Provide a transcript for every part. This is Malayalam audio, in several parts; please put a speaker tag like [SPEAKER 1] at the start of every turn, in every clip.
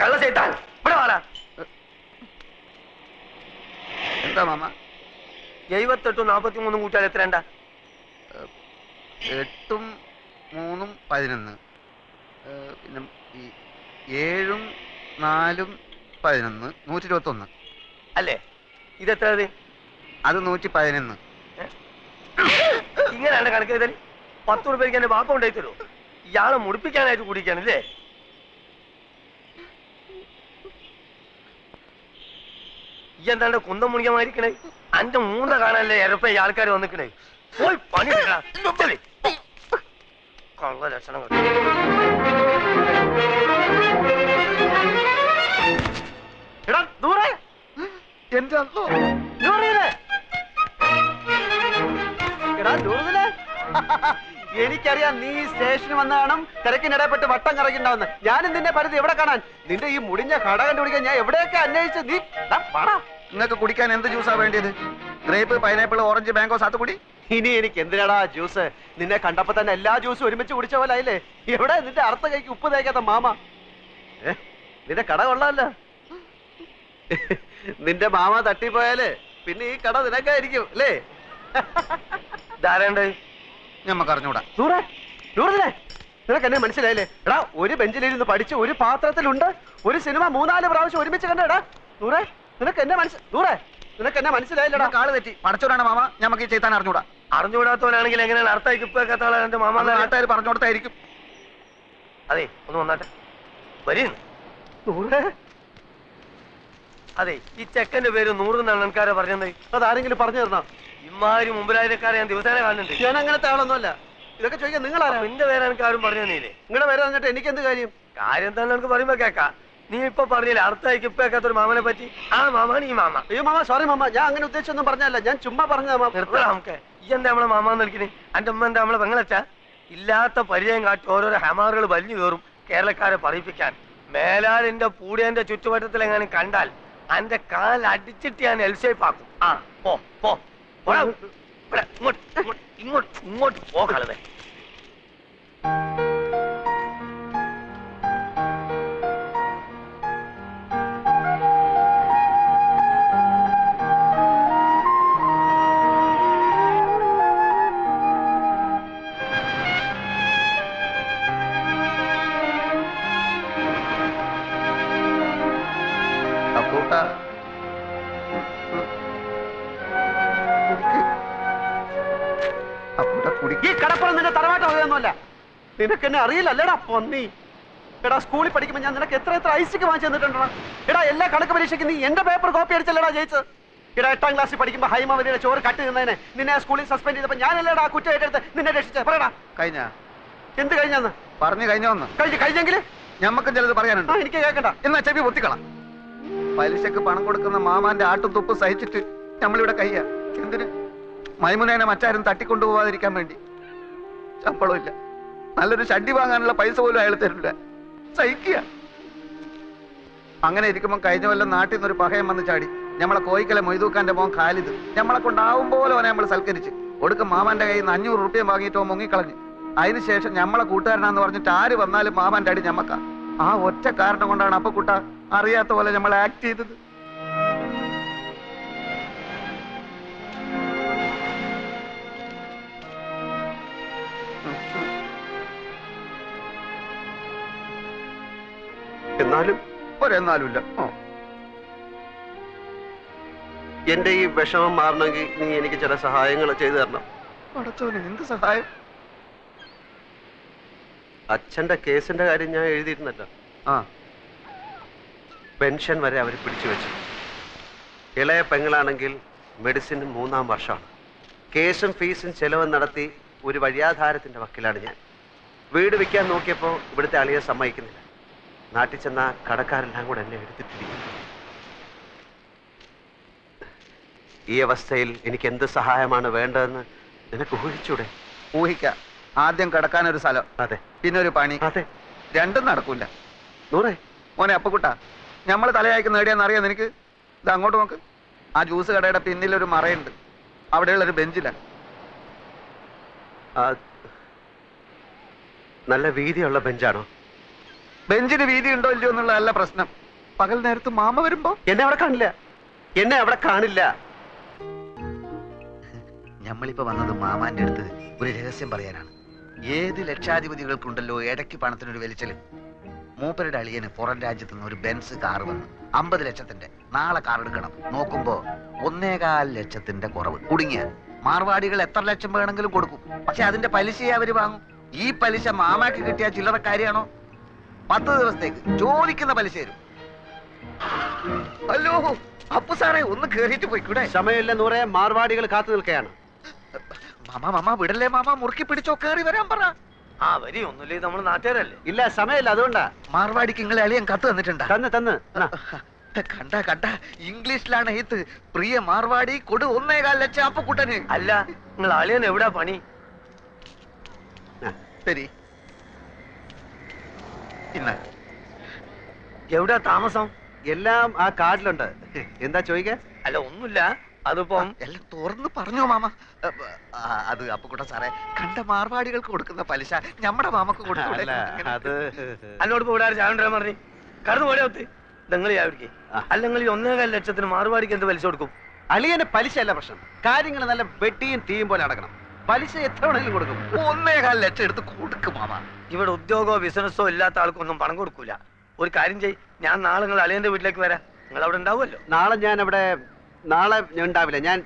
[SPEAKER 1] കള്ള ചെയ്താൻ ഇവിടെ വാടാ.
[SPEAKER 2] എന്താ മാമ?
[SPEAKER 1] 78 43 കൂട്ടിയാൽ എത്രണ്ട?
[SPEAKER 2] 8 3 11. പിന്നെ 7 4 11 121
[SPEAKER 1] അല്ലേ? ഇതെത്ര?
[SPEAKER 2] അത് 111.
[SPEAKER 1] ഇങ്ങനെയാണ് കണക്ക് ചെയ്താൽ 10 രൂപയ്ക്ക് എന്റെ ബാപ്പ ഉണ്ടായി തരുമോ? ഇയാളെ മുടിപ്പിക്കാനായിട്ട് കുടിക്കാണില്ലേ? ഈ എന്താണ്ട് കുന്തം മുണിക്കമായിരിക്കണേ? അന്റെ മൂന്ന കാണാനല്ലേ എരപ്പ ഈ ആൾക്കാർ വന്നിക്കണേ? പോയി പണി കള്ള ലക്ഷണങ്ങൾ. എടാ ദൂരെ
[SPEAKER 2] എന്റെ
[SPEAKER 1] എടാ ദൂരത്തിലെ എനിക്കറിയാം നീ സ്റ്റേഷനിൽ വന്ന കാണും തിരക്കിനിടപെട്ട് വട്ടം കറങ്ങിണ്ടാവുന്ന. ഞാനും നിന്നെ പരിധി എവിടെ കാണാൻ? നിന്റെ ഈ മുടിഞ്ഞ കട കണ്ടുപിടിക്കാൻ ഞാൻ എവിടെയൊക്കെ അന്വേഷിച്ച് നീ
[SPEAKER 2] നിങ്ങൾക്ക് കുടിക്കാൻ എന്ത് ജ്യൂസാ വേണ്ടിയത്? ഗ്രേപ്പ്, പൈനാപ്പിൾ, ഓറഞ്ച്, മാംഗോ, സാത്തുകുടി?
[SPEAKER 1] ഇനി എനിക്ക് എന്തിനാടാ ജ്യൂസ്? നിന്നെ കണ്ടപ്പോ തന്നെ എല്ലാ ജ്യൂസും ഒരുമിച്ച് കുടിച്ച പോലെ ആയില്ലേ? എവിടെ നിന്റെ അർത്ഥ കൈക്ക് ഉപ്പ് തേക്കാത്ത മാമ? നിന്റെ കട കൊള്ളാമല്ല. നിന്റെ മാമ തട്ടിപ്പോയാല് പിന്നെ ഈ കട നിനക്കായിരിക്കും അല്ലേ? ധാരണ്ട്
[SPEAKER 2] ഞമ്മക്ക് അറിഞ്ഞൂടാ.
[SPEAKER 1] ദൂരെ ദൂരത്തിലെ നിനക്ക് എന്നെ മനസ്സിലായില്ലേ? എടാ ഒരു ബെഞ്ചിലിരുന്ന് പഠിച്ച് ഒരു പാത്രത്തിലുണ്ട് ഒരു സിനിമ 3-4 പ്രാവശ്യം ഒരുമിച്ച് കണ്ടടാ. ദൂരെ നിനക്ക് എന്നെ നിനക്ക് എന്നെ മനസ്സിലായില്ലടാ.
[SPEAKER 2] കാള് തെറ്റി. പടച്ചോടാണ് മാമ. ഞമ്മക്ക് ഈ ചെയ്താൻ അറിഞ്ഞൂടാ.
[SPEAKER 1] അറിഞ്ഞുകൂടാത്തവനാണെങ്കിൽ എങ്ങനെയാണ് അർത്ഥമാക്കി ഇപ്പൊക്കെ എന്റെ മാമ?
[SPEAKER 2] നാട്ടുകാർ പറഞ്ഞു കൊടുത്തായിരിക്കും.
[SPEAKER 1] അതെ ഒന്ന് വന്നാട്ടെ വരും. അതെ ഈ ചെക്കന്റെ പേര് 100 എന്നാണ് ആൾക്കാരെ പറഞ്ഞത്. അതാരെങ്കിലും പറഞ്ഞു തരണോ? ഇമാതിരി മുമ്പിലായക്കാരെ ഞാൻ ദിവസേന കാണുന്നുണ്ട്. ഞാൻ അങ്ങനത്തെ ആളൊന്നുമല്ല. ഇതൊക്കെ ചോദിക്കാൻ നിങ്ങളാരാ? നിന്റെ പേര് എനിക്ക് ആരും പറഞ്ഞു തന്നില്ലേ? നിങ്ങളുടെ പേര് തന്നിട്ട് എനിക്ക് എന്ത് കാര്യം? കാര്യം തന്നെ എനിക്ക് പറയുമ്പോ കേക്കാം. നീ ഇപ്പൊ പറഞ്ഞില്ലേ അർത്ഥമാക്കി ഇപ്പൊരു മാമനെ പറ്റി? ആ മാമാണ് ഈ മാമ. അയ്യോ മാമ സോറി മാമ, ഞാൻ അങ്ങനെ ഉദ്ദേശിച്ചൊന്നും പറഞ്ഞല്ല. ഞാൻ ചുമ്മാ പറഞ്ഞ നിർത്തണം. നമുക്ക് ഈ എന്താ നമ്മളെ മാമാന്ന് വിളിക്കണേ? എന്റെ അമ്മ എന്താ നമ്മളെ പെങ്ങളച്ചാ? ഇല്ലാത്ത പരിചയം കാട്ടി ഓരോരോ ഹമാറുകൾ വലിഞ്ഞു കയറും കേരളക്കാരെ പറയിപ്പിക്കാൻ. മേലാൽ എന്റെ പൂടിയന്റെ ചുറ്റുവട്ടത്തിൽ എങ്ങാനും കണ്ടാൽ എന്റെ കാൽ അടിച്ചിട്ട് ഞാൻ എൽഷേപ്പാക്കും. ആ പോ പോ ഇങ്ങോട്ട് പോകാതെ. ഈ കടപ്പുറം നിന്റെ തറവാട്ട് വകയൊന്നുമല്ല. നിനക്ക് എന്നെ അറിയില്ലല്ലേടാ പൊന്നി. എടാ സ്കൂളിൽ പഠിക്കുമ്പോൾ ഞാൻ നിനക്ക് എത്ര ഐസിക്ക് വാങ്ങിച്ചു തന്നിട്ടുണ്ടോ? എടാ എല്ലാ കണക്ക് പരീക്ഷയ്ക്ക് നീ എന്റെ പേപ്പർ കോപ്പി അടിച്ചല്ലേടാ ജയിച്ചത്? എടാ 8ാം ക്ലാസ്സിൽ പഠിക്കുമ്പോൾ ഹൈമാവതിയുടെ ചോറ് കട്ട് നിന്നതിനെ നിന്നെ സ്കൂളിൽ സസ്പെൻഡ് ചെയ്തപ്പോൾ ഞാനല്ലേടാ കുറ്റം ഏറ്റെടുത്ത് നിന്നെ രക്ഷിച്ചത്? പറയടാ.
[SPEAKER 2] കഴിഞ്ഞ
[SPEAKER 1] എന്ത് കഴിഞ്ഞാന്ന്
[SPEAKER 2] പറഞ്ഞു കഴിഞ്ഞോന്ന്?
[SPEAKER 1] കഴിഞ്ഞെങ്കിൽ
[SPEAKER 2] ഞമ്മക്കും ചിലത് പറയാനുണ്ട്.
[SPEAKER 1] എനിക്ക് കേൾക്കണ്ട.
[SPEAKER 2] എന്നാ ചെവി പൊത്തിക്കളാം. പലിശക്ക് പണം കൊടുക്കുന്ന മാമാന്റെ ആട്ടും തുപ്പും സഹിച്ചിട്ട് നമ്മളിവിടെ കയ്യ. എന്തിന്? മൈമുനേനെ മറ്റാരും തട്ടിക്കൊണ്ടുപോകാതിരിക്കാൻ വേണ്ടി. ശമ്പളമില്ല, നല്ലൊരു ഷഡ്ഡി വാങ്ങാനുള്ള പൈസ പോലും അയാൾ തരില്ല. സഹിക്കുക. അങ്ങനെ ഇരിക്കുമ്പോൾ കഴിഞ്ഞ കൊല്ലം നാട്ടിൽ നിന്നൊരു പഹയം വന്ന് ചാടി. നമ്മളെ കോയിക്കലെ മൊയ്തൂക്കാന്റെ മോൻ ഖാലിദ് നമ്മളെ കൊണ്ടാവും പോലെ അവനെ നമ്മൾ സൽക്കരിച്ച് ഒടുക്കം മാമാന്റെ കയ്യിൽ നിന്ന് 500 റുപ്യ വാങ്ങിയിട്ട് മുങ്ങിക്കളഞ്ഞു. അതിനുശേഷം നമ്മളെ കൂട്ടുകാരനാന്ന് പറഞ്ഞിട്ട് ആര് വന്നാലും മാമാന്റെ അടി ഞമ്മക്ക. ആ ഒറ്റ കാരണം കൊണ്ടാണ് അപ്പൊ കുട്ട അറിയാത്ത പോലെ നമ്മൾ ആക്ട് ചെയ്തത്.
[SPEAKER 1] എന്നാലും
[SPEAKER 2] ഒരെന്നാലുമില്ല.
[SPEAKER 1] എന്റെ ഈ വിഷമം മാറണമെങ്കിൽ നീ എനിക്ക് ചില സഹായങ്ങൾ ചെയ്തു തരണം.
[SPEAKER 2] പടച്ചോനെ, എന്ത് സഹായം?
[SPEAKER 1] അച്ഛന്റെ കേസിന്റെ കാര്യം ഞാൻ എഴുതിയിരുന്നല്ലോ. പെൻഷൻ വരെ അവർ പിടിച്ചു വെച്ചു. ഇളയ പെങ്ങളാണെങ്കിൽ മെഡിസിൻ 3-ാം വർഷമാണ്. കേസും ഫീസും ചെലവും നടത്തി ഒരു വഴിയാധാരത്തിന്റെ വക്കിലാണ് ഞാൻ. വീട് വിൽക്കാൻ നോക്കിയപ്പോൾ ഇവിടുത്തെ അളിയെ സമ്മതിക്കുന്നില്ല. നാട്ടിൽ ചെന്ന കടക്കാരെല്ലാം കൂടെ എന്നെ എടുത്തിട്ടിരിക്കുന്നു. ഈ അവസ്ഥയിൽ എനിക്ക് എന്ത് സഹായമാണ് വേണ്ടതെന്ന് നിനക്ക് ഊഹിച്ചൂടെ?
[SPEAKER 2] ഊഹിക്കാം. ആദ്യം കിടക്കാനൊരു സ്ഥലം,
[SPEAKER 1] അതെ,
[SPEAKER 2] പിന്നെ ഒരു പണി.
[SPEAKER 1] അതെ,
[SPEAKER 2] രണ്ടും നടക്കൂല.
[SPEAKER 1] നൂറേ
[SPEAKER 2] മോനെ അപ്പക്കുട്ട, നമ്മൾ തലയായിക്ക് നേടിയാന്ന് അറിയാം നിനക്ക്? ഇത് അങ്ങോട്ട് നോക്ക്. ആ ജ്യൂസ് കടയുടെ പിന്നിലൊരു മറയുണ്ട്. അവിടെയുള്ളൊരു ബെഞ്ചിലാണ്.
[SPEAKER 1] നല്ല വീതിയുള്ള ബെഞ്ചാണോ?
[SPEAKER 2] ബെഞ്ചിന് വീതി ഉണ്ടോ ഇല്ലയോ എന്നുള്ളതല്ല പ്രശ്നം. പകൽ നേരത്ത് മാമ വരുമ്പോ
[SPEAKER 1] എന്നെ അവിടെ കാണില്ല.
[SPEAKER 2] ഞമ്മളിപ്പോ വന്നത് മാമാന്റെ അടുത്ത് ഒരു രഹസ്യം പറയാനാണ്. ഏത് ലക്ഷാധിപതികൾക്കുണ്ടല്ലോ ഇടയ്ക്ക് പണത്തിനൊരു വലിച്ചല്. മൂപ്പരുടെ അളിയന് പുറം രാജ്യത്ത് നിന്ന് ഒരു ബെൻസ് കാർ വന്നു 50 ലക്ഷത്തിന്റെ. നാളെ കാർ എടുക്കണം. നോക്കുമ്പോ 1.25 ലക്ഷത്തിന്റെ കുറവ്. കുടുങ്ങിയ മാർവാടികൾ എത്ര ലക്ഷം വേണമെങ്കിലും കൊടുക്കും. പക്ഷെ അതിന്റെ പലിശയെ അവര് വാങ്ങും. ഈ പലിശ മാമാക്ക് കിട്ടിയ ചില്ലറ കാര്യമാണോ? 10 ദിവസത്തേക്ക് ചോദിക്കുന്ന പലിശ തരും. ഹലോ അപ്പു സാറേ, ഒന്ന് കേറിയിട്ട് പോയിക്കൂടെ?
[SPEAKER 1] സമയമില്ല നൂറെ, മാർവാടികൾ കാത്തു നിൽക്കുകയാണ്.
[SPEAKER 2] മാമ വിടല്ലേ മാമ, മുറുക്കി പിടിച്ചോ, കേറി വരാൻ പറ.
[SPEAKER 1] ആ വരി, ഒന്നുമില്ലേ നമ്മൾ നാട്ടുകാരല്ലേ. ഇല്ല, സമയമില്ല, അതുകൊണ്ടാ.
[SPEAKER 2] മാർവാടിക്ക് നിങ്ങളെ അളിയൻ കത്ത് തന്നിട്ടുണ്ടാ?
[SPEAKER 1] തന്ന്
[SPEAKER 2] കണ്ട ഇംഗ്ലീഷിലാണ് എഴുത്ത്. പ്രിയ മാർവാടി കൊടു 1.25 ലക്ഷം അപ്പുക്കുട്ടന്.
[SPEAKER 1] അല്ല, നിങ്ങൾ അളിയൻ എവിടാ പണി?
[SPEAKER 2] ശരി, ഇന്ന
[SPEAKER 1] എവിടാ താമസം? എല്ലാം ആ കാർഡിലുണ്ട്. എന്താ ചോദിക്ക? അല്ല ഒന്നുമില്ല, അതിപ്പം
[SPEAKER 2] എല്ലാം തുറന്ന് പറഞ്ഞോ മാമ. അത് അപ്പുക്കുട്ട സാറേ, കണ്ട മാർവാടികൾക്ക് കൊടുക്കുന്ന പലിശ നമ്മുടെ മാമക്ക് കൊടുക്കൂടെ?
[SPEAKER 1] അന്നോട് ഇപ്പൊ ഇവിടെ ചാവണ്ടാൻ പറഞ്ഞു കടന്നു പോലെയൊത്ത് നിങ്ങൾ ചാവിടിക്ക്. അല്ലെങ്കിൽ 1.25 ലക്ഷത്തിന് മാർവാടിക്ക് എന്ത് പലിശ കൊടുക്കും? അളിയന് പലിശ അല്ല പ്രശ്നം, കാര്യങ്ങൾ നല്ല വെട്ടിയും തീയും പോലെ അടക്കണം. പലിശ എത്ര വേണമെങ്കിലും കൊടുക്കും.
[SPEAKER 2] 1.25 ലക്ഷം എടുത്ത് കൊടുക്കും മാമ.
[SPEAKER 1] ഇവിടെ ഉദ്യോഗമോ ബിസിനസ്സോ ഇല്ലാത്ത ആൾക്കൊന്നും പണം കൊടുക്കൂല. ഒരു കാര്യം ചെയ്യ്, ഞാൻ നാളെ നിങ്ങൾ അളിയന്റെ വീട്ടിലേക്ക് വരാം. നിങ്ങൾ അവിടെ ഉണ്ടാവുമല്ലോ? നാളെ ഞാൻ ഉണ്ടാവില്ല, ഞാൻ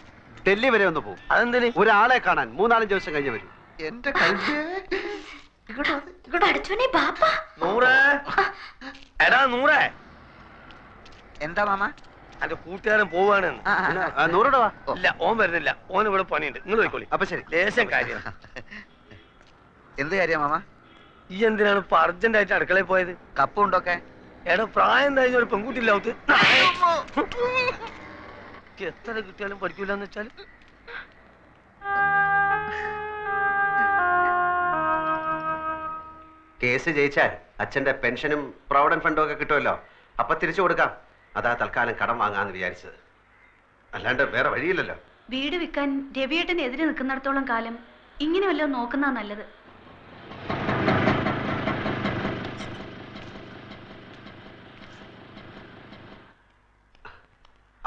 [SPEAKER 1] ഡൽഹി വരെ ഒന്ന് പോകും. അതെന്തിന്? ഒരാളെ കാണാൻ 3-4 ദിവസം കഴിഞ്ഞ് വരും.
[SPEAKER 2] എന്റെ
[SPEAKER 1] നൂറേ,
[SPEAKER 2] എന്താ മാമ?
[SPEAKER 1] എന്റെ കൂട്ടുകാരൻ പോവാണ്. നൂറോടെ വാ. ഇല്ല, ഓൻ വരുന്നില്ല, ഓൻ ഇവിടെ പണിയുണ്ട്. നിങ്ങൾ പോയിക്കോളി. അപ്പൊ ശരി, ലേശം കാര്യം.
[SPEAKER 2] എന്ത് കാര്യ മാമ?
[SPEAKER 1] ഈ എന്തിനാണ് ഇപ്പൊ അർജന്റായിട്ട് അടുക്കളയിൽ പോയത്?
[SPEAKER 2] കപ്പുണ്ടൊക്കെ?
[SPEAKER 1] എടാ, പ്രായം കഴിഞ്ഞ ഒരു പെൺകുട്ടിയില്ലാവത്ത് എത്ര കിട്ടിയാലും പഠിക്കൂലെന്ന് വെച്ചാൽ. കേസ് ജയിച്ചാൽ അച്ഛന്റെ പെൻഷനും പ്രൊവിഡന്റ് ഫണ്ടും ഒക്കെ കിട്ടുമല്ലോ. അപ്പൊ തിരിച്ചു കൊടുക്കാം. അതാ തൽക്കാലം കടം വാങ്ങാന്ന് വിചാരിച്ചത്, അല്ലാണ്ട് വേറെ വഴിയില്ലല്ലോ.
[SPEAKER 3] വീട് വിൽക്കാൻ രവിയേട്ടന് എതിരെ നിൽക്കുന്നിടത്തോളം കാലം ഇങ്ങനെ വല്ലതും നോക്കുന്നതാ നല്ലത്.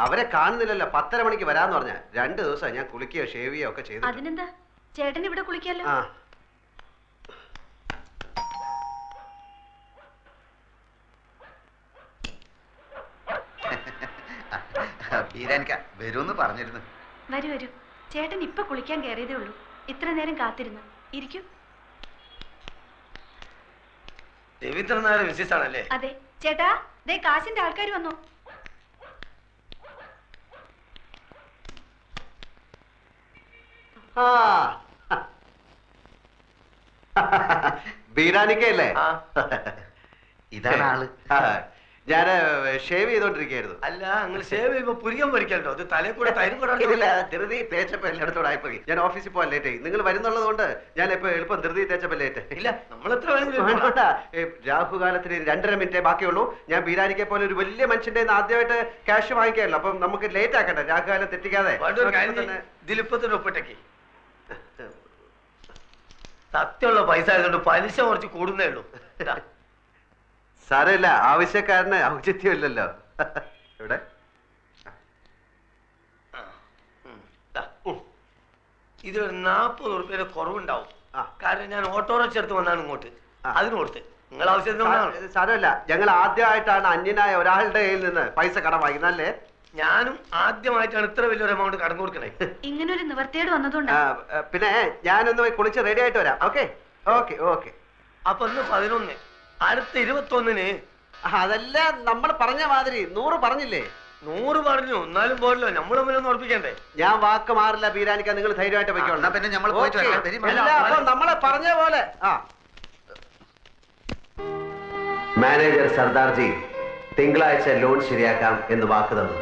[SPEAKER 1] അവരെ കാണുന്നില്ലല്ലോ. 10:30 മണിക്ക് വരാന്ന് പറഞ്ഞ 2 ദിവസം ഞാൻ കുളിക്കുകയോ ഷേവ് ചെയ്യുകയോ ഒക്കെ ചെയ്തു.
[SPEAKER 3] അതിനെന്താ, ചേട്ടൻ ഇവിടെ കുളിക്കാലോ.
[SPEAKER 2] വരുമെന്ന് പറഞ്ഞിരുന്നു.
[SPEAKER 3] വരൂ, ചേട്ടൻ ഇപ്പൊ കുളിക്കാൻ കയറിയതേ ഉള്ളൂ. ഇത്ര നേരം കാത്തിരുന്നു. ഇരിക്കൂ.
[SPEAKER 1] രവീന്ദ്രനാഥ് മിസ്സിസ് ആണല്ലേ?
[SPEAKER 3] അതെ ചേട്ടാ, ദേ കാശിന്റെ ആൾക്കാർ വന്നു.
[SPEAKER 1] ബീരാനിക്കല്ലേ?
[SPEAKER 2] ഇതാണ് ആള്.
[SPEAKER 1] ഞാൻ ഷേവ് ചെയ്തോണ്ടിരിക്കുകയായിരുന്നു. അല്ല, നിങ്ങൾ ഷേവ് ചെയ്യുമ്പോ പുരികം പൊരിക്കല്ലോ. അത് തലേ കൂടെ തൈരും കൂടെ ധൃതി തേച്ചപ്പോ എല്ലായിടത്തോടെ ആയിപ്പോയി. ഞാൻ ഓഫീസിൽ പോകാൻ ലേറ്റ് ആയി. നിങ്ങൾ വരുന്നുള്ളത് കൊണ്ട് ഞാൻ ഇപ്പൊ എളുപ്പം ധൃതി തേച്ചപ്പോ ലേറ്റ്. ഇല്ല, നമ്മൾ എത്ര രാഹുകാലത്തിന് 2.5 മിനിറ്റേ ബാക്കിയുള്ളൂ. ഞാൻ ബീരാനിക്കെ പോലെ ഒരു വലിയ മനുഷ്യന്റെ ആദ്യമായിട്ട് ക്യാഷ് വാങ്ങിക്കാമല്ലോ. അപ്പം നമുക്ക് ലേറ്റ് ആക്കട്ടെ, രാഹുകാലം തെറ്റിക്കാതെ. ദിലിപ്പത്തിന്റെ ഒപ്പിട്ടേക്ക് സത്യമുള്ള പൈസ ആയതുകൊണ്ട് പലിശ കുറച്ച് കൂടുന്നേ ഉള്ളൂ. സാരമില്ല, ആവശ്യക്കാരന് ഔചിത്യമില്ലല്ലോ. ഇവിടെ ഇതൊരു 40 ഉറുപ്പിയുടെ കുറവുണ്ടാവും. കാരണം ഞാൻ ഓട്ടോറിക്ഷ എടുത്ത് വന്നാണ് ഇങ്ങോട്ട്. അതിന് കൊടുത്ത് നിങ്ങൾ ആവശ്യത്തിന്. സാരമില്ല, ഞങ്ങൾ ആദ്യമായിട്ടാണ് അന്യനായ ഒരാളുടെ കയ്യിൽ നിന്ന് പൈസ കടം വാങ്ങിക്കുന്നല്ലേ. ഞാനും ആദ്യമായിട്ടാണ് ഇത്ര വലിയൊരു എമൗണ്ട് കടം കൊടുക്കണേ.
[SPEAKER 3] ഇങ്ങനെ ഒരു നിവർത്തിയോട് വന്നതുകൊണ്ട്
[SPEAKER 1] പിന്നെ ഞാനൊന്ന് കുളിച്ച് റെഡി ആയിട്ട് വരാം. Okay okay okay. അപ്പൊ ഒന്ന് 11, അടുത്ത 21-ന്. അതല്ല, നമ്മൾ പറഞ്ഞ മാതിരി 100 പറഞ്ഞില്ലേ? 100 പറഞ്ഞു, എന്നാലും പോരല്ലോ, നമ്മൾ തമ്മിലൊന്നും ഉറപ്പിക്കണ്ടേ. ഞാൻ വാക്ക് മാറില്ല ബീരാനിക്ക, നിങ്ങൾ ധൈര്യമായിട്ട് പോയിക്കോളാം. പിന്നെ നമ്മൾ നമ്മളെ പറഞ്ഞ പോലെ. മാനേജർ സർദാർജി തിങ്കളാഴ്ച ലോൺ ശരിയാക്കാം എന്ന് വാക്ക് തന്നു.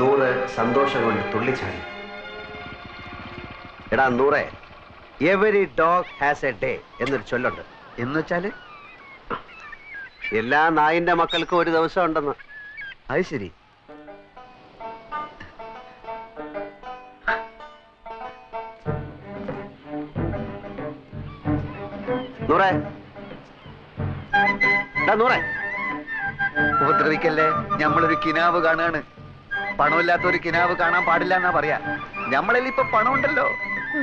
[SPEAKER 1] 100 സന്തോഷം കൊണ്ട് തുള്ളിച്ചാടി. എടാ 100, every dog has A day എന്നൊരു ചൊല്ലുണ്ട്.
[SPEAKER 2] എന്ന് വെച്ചാല്
[SPEAKER 1] എല്ലാ നായിന്റെ മക്കൾക്കും ഒരു ദിവസം ഉണ്ടെന്ന്.
[SPEAKER 2] അത് ശരി.
[SPEAKER 1] നൂറേ, നൂറേ
[SPEAKER 2] ഉപദ്രവിക്കല്ലേ, നമ്മളൊരു കിനാവ് കാണാണ്. പണമില്ലാത്ത ഒരു കിനാവ് കാണാൻ പാടില്ല എന്നാ പറയാ. നമ്മളിൽ ഇപ്പൊ പണമുണ്ടല്ലോ,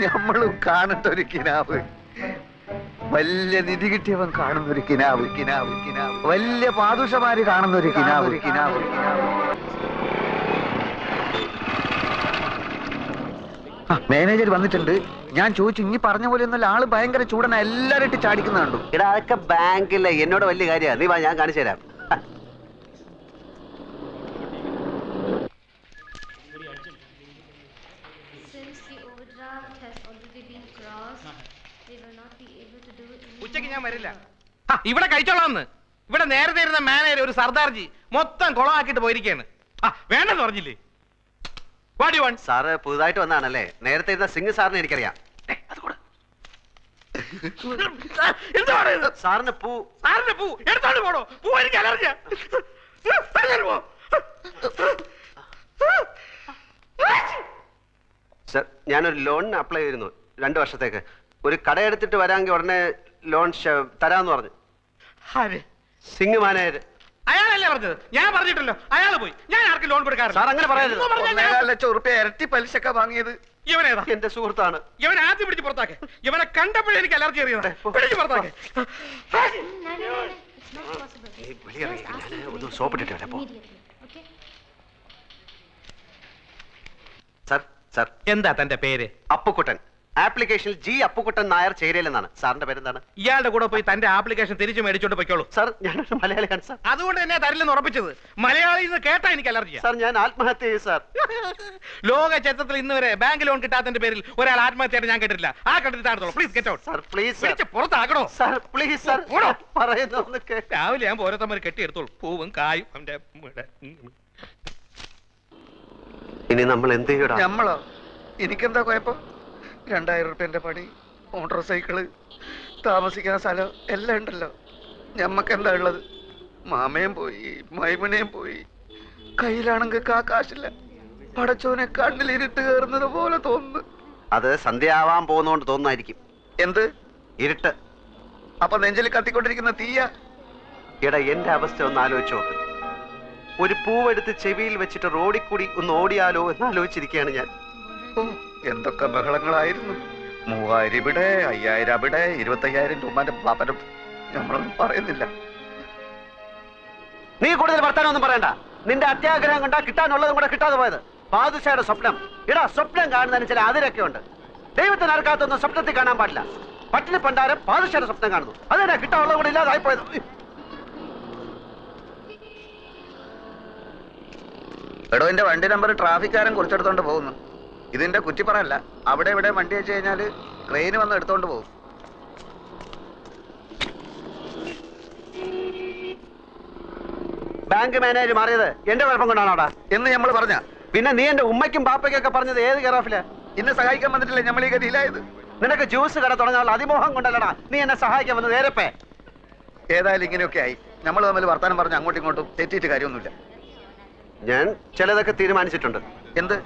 [SPEAKER 2] നമ്മളും കാണട്ടൊരു കിനാവ്. വലിയ നിധി കിട്ടിയവൻ കാണുന്നൊരു കിനാവ്, കിനാവ്, കിനാവ്. വലിയ പാദുഷമാര് കാണുന്നൊരു കിനാവ്, കിനാവ്, കിനാവ്. മാനേജർ വന്നിട്ടുണ്ട്. ഞാൻ ചോദിച്ചു, ഇനി പറഞ്ഞ പോലെ ഒന്നല്ല, ആള് ഭയങ്കര ചൂടന, എല്ലാരും ഇട്ട് ചാടിക്കുന്ന കണ്ടു.
[SPEAKER 1] എടാ അതൊക്കെ ബാങ്കിലെ എന്നോട് വലിയ കാര്യമാണ്. നീ വാ, ഞാൻ കാണിച്ചു തരാം.
[SPEAKER 4] ഉച്ചക്ക് ഞാൻ വരില്ല. ഇവിടെ കഴിച്ചോളാന്ന്. ഇവിടെ നേരത്തെ ഇരുന്ന മാനേജർ ഒരു സർദാർജി മൊത്തം കുളമാക്കിട്ട് പോയിരിക്കാണ്. വേണ്ടെന്ന് പറഞ്ഞില്ലേ?
[SPEAKER 1] സാറ് പുതുതായിട്ട് വന്നാണല്ലേ? നേരത്തെ ഇരുന്ന സിംഗ് സാറിനെ എനിക്കറിയാം. സാറിന് പൂ,
[SPEAKER 4] സാറിന്റെ പൂ എടുത്തോണ്ട് പോണോ? പൂ എനിക്ക് അലർജിയാ.
[SPEAKER 1] സർ, ഞാനൊരു ലോണിന് അപ്ലൈ ചെയ്തിരുന്നു 2 വർഷത്തേക്ക്. ഒരു കട എടുത്തിട്ട് വരാമെങ്കിൽ ഉടനെ ലോൺ തരാന്ന് പറഞ്ഞു. സിംഗ് മാനേജർ.
[SPEAKER 4] അയാളല്ലേ പറഞ്ഞത്? ഞാൻ പറഞ്ഞിട്ടല്ലോ. അയാൾ പോയി. ഞാൻ ആർക്കും ലോൺ കൊടുക്കാറില്ല.
[SPEAKER 1] സാർ അങ്ങനെ പറയരുത്.
[SPEAKER 2] 1.25 ലക്ഷം റുപ്യ ഇരട്ടി പലിശക്ക വാങ്ങിയത്
[SPEAKER 4] ഇവനേതാ?
[SPEAKER 1] എന്റെ സുഹൃത്താണ്.
[SPEAKER 4] ഇവനെ ആദ്യം പിടിച്ച് പുറത്താക്കെ. ഇവനെ കണ്ടപ്പോഴേ എനിക്ക് അലർജി അറിയാതെ. പിടിച്ച് പുറത്താക്കെ.
[SPEAKER 1] സോപ്പിട്ടിട്ട് വരാം. സർ, സർ,
[SPEAKER 4] എന്താ തന്റെ പേര്?
[SPEAKER 1] അപ്പുക്കുട്ടൻ. ആപ്ലിക്കേഷനിൽ ജി അപ്പുക്കുട്ടൻ നായർ ചേരിയിലെന്നാണ്. സാറിന്റെ പേരെന്താണ്?
[SPEAKER 4] ഇയാളുടെ കൂടെ പോയി തന്റെ ആപ്ലിക്കേഷൻ തിരിച്ചു മേടിച്ചോണ്ട് പോയിക്കോളൂ.
[SPEAKER 1] സാർ, ഞാനൊരു മലയാളിയാണ് സാർ.
[SPEAKER 4] അതുകൊണ്ട് എന്നെ തരില്ലെന്ന് ഉറപ്പിച്ചത്. മലയാളിയിൽ നിന്ന് കേട്ടാ എനിക്ക് അലർജിയാ.
[SPEAKER 1] സാർ, ഞാൻ ആത്മഹത്യ ചെയ്യും സാർ.
[SPEAKER 4] ലോക ചരിത്രത്തിൽ ഇന്ന് വരെ ബാങ്ക് ലോൺ കിട്ടാത്തതിന്റെ പേരിൽ ഒരാൾ ആത്മഹത്യയായിട്ട് ഞാൻ കേട്ടിട്ടില്ല. ആ കണ്ടിട്ടാണോ? Please get out.
[SPEAKER 1] Sir, please
[SPEAKER 4] പിടിച്ച് പുറത്താക്കണോ?
[SPEAKER 1] സാർ, പ്ലീസ് സാർ, പറയുന്നൊക്കെ.
[SPEAKER 4] രാവിലെ ഞാൻ ഓരോരുത്തന്മാർ കെട്ടിയെടുത്തോളൂ. പൂവും കായും.
[SPEAKER 1] ഇനി നമ്മൾ എന്ത് ചെയ്യണം?
[SPEAKER 2] നമ്മളോ? എനിക്കെന്താ കുഴപ്പം? 2000 റുപ്യന്റെ പണി, മോട്ടോർ സൈക്കിള്, താമസിക്കുന്ന സ്ഥലം എല്ലാം ഉണ്ടല്ലോ. ഞമ്മക്കെന്താ ഉള്ളത്? മാമയും പോയി, മൈമനെയും പോയി. കയ്യിലാണെങ്കിൽ കാശില്ല. പടച്ചോനെ കണ്ണിലിരുട്ട് കയറുന്നത് പോലെ തോന്നുന്നു.
[SPEAKER 1] അത് സന്ധ്യ ആവാൻ പോകുന്നോണ്ട് തോന്നുന്നായിരിക്കും.
[SPEAKER 2] എന്ത്
[SPEAKER 1] ഇരുട്ട്?
[SPEAKER 2] അപ്പൊ നെഞ്ചിൽ കത്തിക്കൊണ്ടിരിക്കുന്ന തീയ?
[SPEAKER 1] എടാ, എന്റെ അവസ്ഥ ഒന്ന് ആലോചിച്ച് നോക്ക്. ഒരു പൂവെടുത്ത് ചെവിയിൽ വെച്ചിട്ട് റോഡിൽ കൂടി ഒന്ന് ഓടിയാലോ എന്ന് ആലോചിച്ചിരിക്കുകയാണ് ഞാൻ.
[SPEAKER 2] എന്തൊക്കെ ബഹളങ്ങളായിരുന്നു. 3000 ഇവിടെ, 5000 അവിടെ, 25,000 രൂപന്റെ പാപ്പനം. നമ്മളൊന്നും പറയുന്നില്ല.
[SPEAKER 1] നീ കൂടുതൽ വർത്താനൊന്നും പറയണ്ട. നിന്റെ അത്യാഗ്രഹം കൊണ്ടാ കിട്ടാനുള്ളതും കൂടെ കിട്ടാതെ പോയത്. പാദുഷയുടെ സ്വപ്നം. ഇടാ, സ്വപ്നം കാണുന്നതിന് ചില അതിരൊക്കെ ഉണ്ട്. ദൈവത്തിന് നടക്കാത്തൊന്നും സ്വപ്നത്തിൽ കാണാൻ പാടില്ല. പട്ടിണി പണ്ടാരം പാദുഷയുടെ സ്വപ്നം കാണുന്നു. അതെന്നാ കിട്ടാനുള്ളത് കൂടെ ഇല്ലാതായി പോയത്.
[SPEAKER 2] എടോ, എന്റെ വണ്ടി നമ്പർ ട്രാഫിക്കാരൻ കുറിച്ചെടുത്തോണ്ട് പോകുന്നു. ഇതിന്റെ കുറ്റിപ്പറല്ല. അവിടെ ഇവിടെ വണ്ടി വെച്ച് കഴിഞ്ഞാല് ട്രെയിൻ വന്ന് എടുത്തോണ്ട് പോകും.
[SPEAKER 1] ബാങ്ക് മാനേജർ മാറിയത് എന്റെ കുഴപ്പം കൊണ്ടാണോടാ
[SPEAKER 2] എന്ന് നമ്മൾ പറഞ്ഞ?
[SPEAKER 1] പിന്നെ നീ എന്റെ ഉമ്മയ്ക്കും ബാപ്പയ്ക്കൊക്കെ പറഞ്ഞത് ഏത് കെയറോഫില്?
[SPEAKER 2] ഇന്നെ സഹായിക്കാൻ വന്നിട്ടില്ലേ നമ്മൾ ഈ ഗതിയിലായത്?
[SPEAKER 1] നിനക്ക് ജ്യൂസ് കട തുടങ്ങാനുള്ള അതിമോഹം കൊണ്ടല്ലടാ നീ എന്നെ സഹായിക്കാൻ വന്നത്. നേരപ്പേ
[SPEAKER 2] ഏതായാലും ഇങ്ങനെയൊക്കെ ആയി. നമ്മൾ തമ്മിൽ വർത്താനം പറഞ്ഞ് അങ്ങോട്ടും ഇങ്ങോട്ടും തെറ്റിയിട്ട് കാര്യമൊന്നുമില്ല.
[SPEAKER 1] ഞാൻ ചിലതൊക്കെ തീരുമാനിച്ചിട്ടുണ്ട്.
[SPEAKER 2] എന്ത്?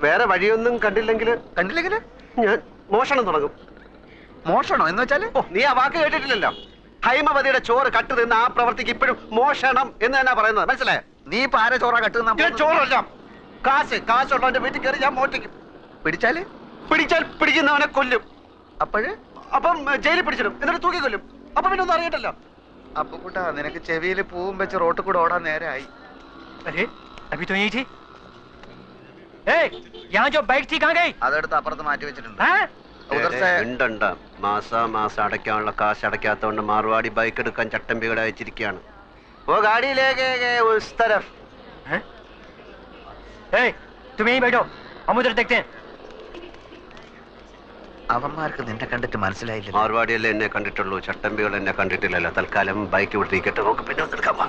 [SPEAKER 1] വേറെ വഴിയൊന്നും കണ്ടില്ലെങ്കില് ഞാൻ മോഷണം തുടങ്ങും.
[SPEAKER 2] മോഷണോ എന്ന് വെച്ചാല്?
[SPEAKER 1] ഓ, നീ ആ വാക്ക് കേട്ടിട്ടില്ലല്ലോ. ഹൈമവതിയുടെ ചോറ് കട്ട് തിന്ന ആ പ്രവർത്തിക്ക് ഇപ്പോഴും മോഷണം എന്ന് തന്നെ പറയുന്നത്. മനസ്സിലായോ?
[SPEAKER 2] നീ പാര ചോറ കട്ടുന്ന?
[SPEAKER 1] ചോറല്ല, കാശുള്ളവന്റെ വീട്ടിൽ കയറി ഞാൻ മോഷ്ടിക്കും.
[SPEAKER 2] പിടിച്ചാൽ
[SPEAKER 1] പിടിക്കുന്നവനെ കൊല്ലും.
[SPEAKER 2] അപ്പം
[SPEAKER 1] ജയിലിൽ പിടിച്ചിടും, എന്നിട്ട് തൂക്കി കൊല്ലും. അപ്പൊ പിന്നെ ഒന്നും അറിയട്ടല്ലോ.
[SPEAKER 2] അപ്പൊ കൂട്ടാ, നിനക്ക് ചെവിയിൽ പൂവും വെച്ച് റോട്ടിൽ കൂടെ ഓടാൻ നേരായി. അതെടുത്ത് അപ്പുറത്ത് മാറ്റി വെച്ചിട്ടുണ്ട്.
[SPEAKER 1] മാസം അടയ്ക്കാനുള്ള കാശ് അടയ്ക്കാത്തോണ്ട് മാർവാടി ബൈക്ക് എടുക്കാൻ ചട്ടമ്പികളെ അയച്ചിരിക്കുകയാണ്. ഓ ഗാഡിയിലേക്ക്
[SPEAKER 2] അവന്മാർക്ക് നിന്നെ കണ്ടിട്ട് മനസ്സിലായില്ല.
[SPEAKER 1] മാർവാടിയല്ലേ എന്നെ കണ്ടിട്ടുള്ളൂ, ചട്ടമ്പികൾ എന്നെ കണ്ടിട്ടില്ലല്ലോ. തൽക്കാലം ബൈക്ക് വിട്ടിരിക്കട്ടെ, നമുക്ക് പിന്നെ എടുക്കാം.